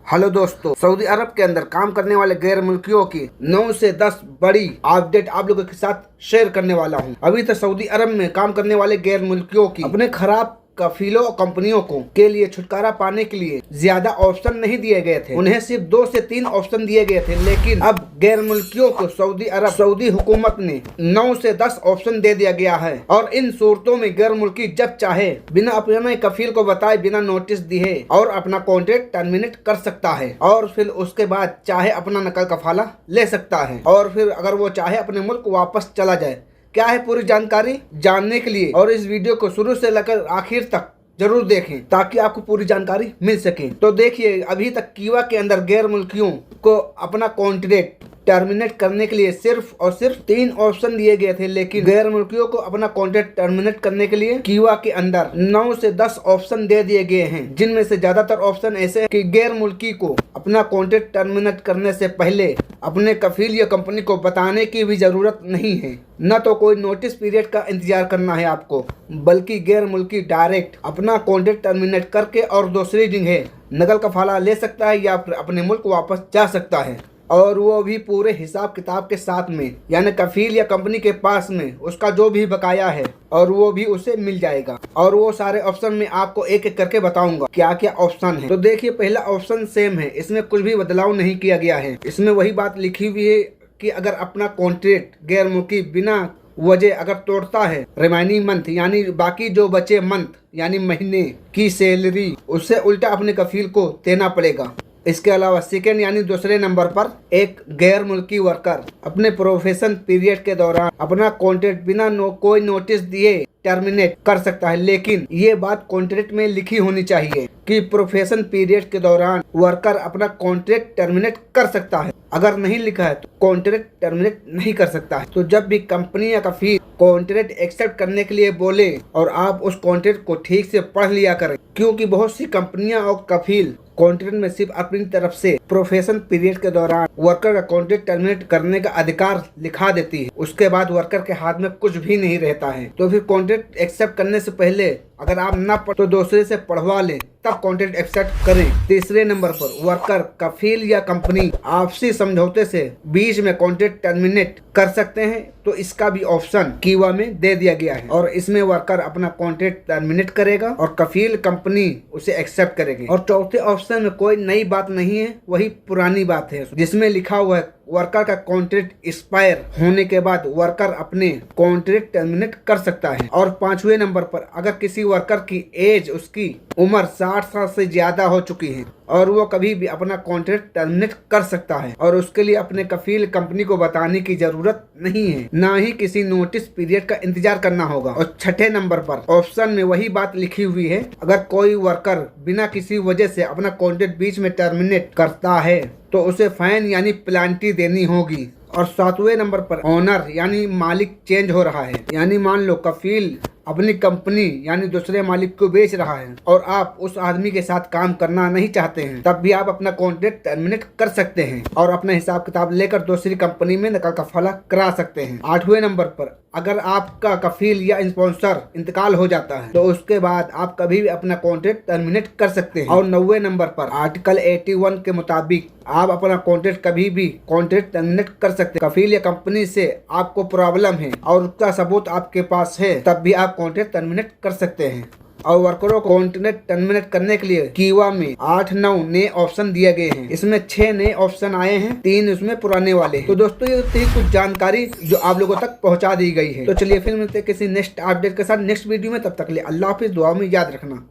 Hello दोस्तों, Saudi अरब के अंदर काम करने वाले गैर मुल्कियों की 9 से 10 बड़ी अपडेट आप लोगों के साथ शेयर करने वाला हूं। अभी तक सऊदी अरब में काम करने वाले गैर मुल्कियों की अपने खराब कफीलों कंपनियों को के लिए छुटकारा पाने के लिए ज्यादा ऑप्शन नहीं दिए गए थे। उन्हें सिर्फ 2 से 3 ऑप्शन दिए गए थे, लेकिन अब गैर मुल्कियों को सऊदी हुकूमत ने 9 से 10 ऑप्शन दे दिया गया है। और इन सूरतों में गैर मुल्की जब चाहे बिना अपने कफील को बताए, बिना नोटिस दिए और अपना कॉन्ट्रैक्ट टर्मिनेट कर सकता है और फिर उसके बाद चाहे अपना नकल कफाला ले सकता है और फिर अगर वो चाहे अपने मुल्क वापस चला जाए। क्या है पूरी जानकारी जानने के लिए और इस वीडियो को शुरू से लेकर आखिर तक जरूर देखें ताकि आपको पूरी जानकारी मिल सके। तो देखिए, अभी तक कीवा के अंदर गैर मुल्कियों को अपना कॉन्ट्रैक्ट टर्मिनेट करने के लिए सिर्फ और सिर्फ 3 ऑप्शन दिए गए थे, लेकिन गैर मुल्कियों को अपना कॉन्ट्रैक्ट टर्मिनेट करने के लिए कीवा के अंदर 9 से 10 ऑप्शन दे दिए गए हैं, जिनमें से ज्यादातर ऑप्शन ऐसे हैं कि गैर मुल्की को अपना कॉन्ट्रैक्ट टर्मिनेट करने से पहले अपने कफील या कंपनी को बताने की भी जरूरत नहीं है। न तो कोई नोटिस पीरियड का इंतजार करना है आपको, बल्कि गैर मुल्की डायरेक्ट अपना कॉन्ट्रैक्ट टर्मिनेट करके और दूसरी जगह नकल कफाला ले सकता है या फिर अपने मुल्क वापस जा सकता है, और वो भी पूरे हिसाब किताब के साथ में, यानी कफील या कंपनी के पास में उसका जो भी बकाया है और वो भी उसे मिल जाएगा। और वो सारे ऑप्शन में आपको एक एक करके बताऊंगा क्या क्या ऑप्शन है। तो देखिए, पहला ऑप्शन सेम है, इसमें कुछ भी बदलाव नहीं किया गया है। इसमें वही बात लिखी हुई है कि अगर अपना कॉन्ट्रैक्ट गैर मुल्की बिना वजह अगर तोड़ता है, रिमाइनिंग मंथ यानी बाकी जो बचे मंथ यानी महीने की सैलरी, उससे उल्टा अपने कफील को देना पड़ेगा। इसके अलावा सेकेंड यानी दूसरे नंबर पर एक गैर मुल्की वर्कर अपने प्रोफेशन पीरियड के दौरान अपना कॉन्ट्रैक्ट बिना कोई नोटिस दिए टर्मिनेट कर सकता है, लेकिन ये बात कॉन्ट्रैक्ट में लिखी होनी चाहिए कि प्रोफेशन पीरियड के दौरान वर्कर अपना कॉन्ट्रैक्ट टर्मिनेट कर सकता है। अगर नहीं लिखा है तो कॉन्ट्रैक्ट टर्मिनेट नहीं कर सकता है। तो जब भी कंपनी या कफील कॉन्ट्रैक्ट एक्सेप्ट करने के लिए बोले और आप उस कॉन्ट्रैक्ट को ठीक से पढ़ लिया करें, क्योंकि बहुत सी कंपनियां और कफील कॉन्ट्रैक्ट में सिर्फ अपनी तरफ से प्रोफेशन पीरियड के दौरान वर्कर का कॉन्ट्रैक्ट टर्मिनेट करने का अधिकार लिखा देती है, उसके बाद वर्कर के हाथ में कुछ भी नहीं रहता है। तो फिर कॉन्ट्रैक्ट एक्सेप्ट करने से पहले अगर आप ना पढ़ तो दूसरे से पढ़वा लें, तब कॉन्ट्रैक्ट एक्सेप्ट करें। तीसरे नंबर पर वर्कर, कफील या कंपनी आपसी समझौते से बीच में कॉन्ट्रैक्ट टर्मिनेट कर सकते हैं, तो इसका भी ऑप्शन कीवा में दे दिया गया है और इसमें वर्कर अपना कॉन्ट्रैक्ट टर्मिनेट करेगा और कफील कंपनी उसे एक्सेप्ट करेगी। और चौथे ऑप्शन में कोई नई बात नहीं है, वही पुरानी बात है, जिसमें लिखा हुआ है वर्कर का कॉन्ट्रैक्ट एक्सपायर होने के बाद वर्कर अपने कॉन्ट्रैक्ट टर्मिनेट कर सकता है। और 5वें नंबर पर अगर किसी वर्कर की एज, उसकी उम्र 60 साल से ज्यादा हो चुकी है और वो कभी भी अपना कॉन्ट्रैक्ट टर्मिनेट कर सकता है और उसके लिए अपने कफील कंपनी को बताने की जरूरत नहीं है, ना ही किसी नोटिस पीरियड का इंतजार करना होगा। और 6ठे नंबर पर ऑप्शन में वही बात लिखी हुई है, अगर कोई वर्कर बिना किसी वजह से अपना कॉन्ट्रैक्ट बीच में टर्मिनेट करता है तो उसे फाइन यानी पेनल्टी देनी होगी। और 7वें नंबर पर ओनर यानी मालिक चेंज हो रहा है, यानी मान लो कफील अपनी कंपनी यानी दूसरे मालिक को बेच रहा है और आप उस आदमी के साथ काम करना नहीं चाहते हैं, तब भी आप अपना कॉन्ट्रैक्ट टर्मिनेट कर सकते हैं और अपना हिसाब किताब लेकर दूसरी कंपनी में नकल कफाला करा सकते हैं। 8वें नंबर पर अगर आपका कफील या स्पॉन्सर इंतकाल हो जाता है तो उसके बाद आप कभी भी अपना कॉन्ट्रैक्ट टर्मिनेट कर सकते हैं। और 9वें नंबर पर आर्टिकल 81 के मुताबिक आप अपना कॉन्ट्रैक्ट कभी भी कॉन्ट्रैक्ट टर्मिनेट कर सकते हैं। कफील या कंपनी से आपको प्रॉब्लम है और उसका सबूत आपके पास है, तब भी आप कॉन्ट्रैक्ट टर्मिनेट कर सकते हैं। और वर्करों को कॉन्ट्रैक्ट टर्मिनेट करने के लिए कीवा में 8-9 नए ऑप्शन दिए गए हैं। इसमें 6 नए ऑप्शन आए हैं, 3 उसमें पुराने वाले। तो दोस्तों, ये थी कुछ जानकारी जो आप लोगों तक पहुंचा दी गई है। तो चलिए फिर मिलते हैं किसी नेक्स्ट अपडेट के साथ नेक्स्ट वीडियो में। तब तक के लिए अल्लाह हाफिज़, दुआ में याद रखना।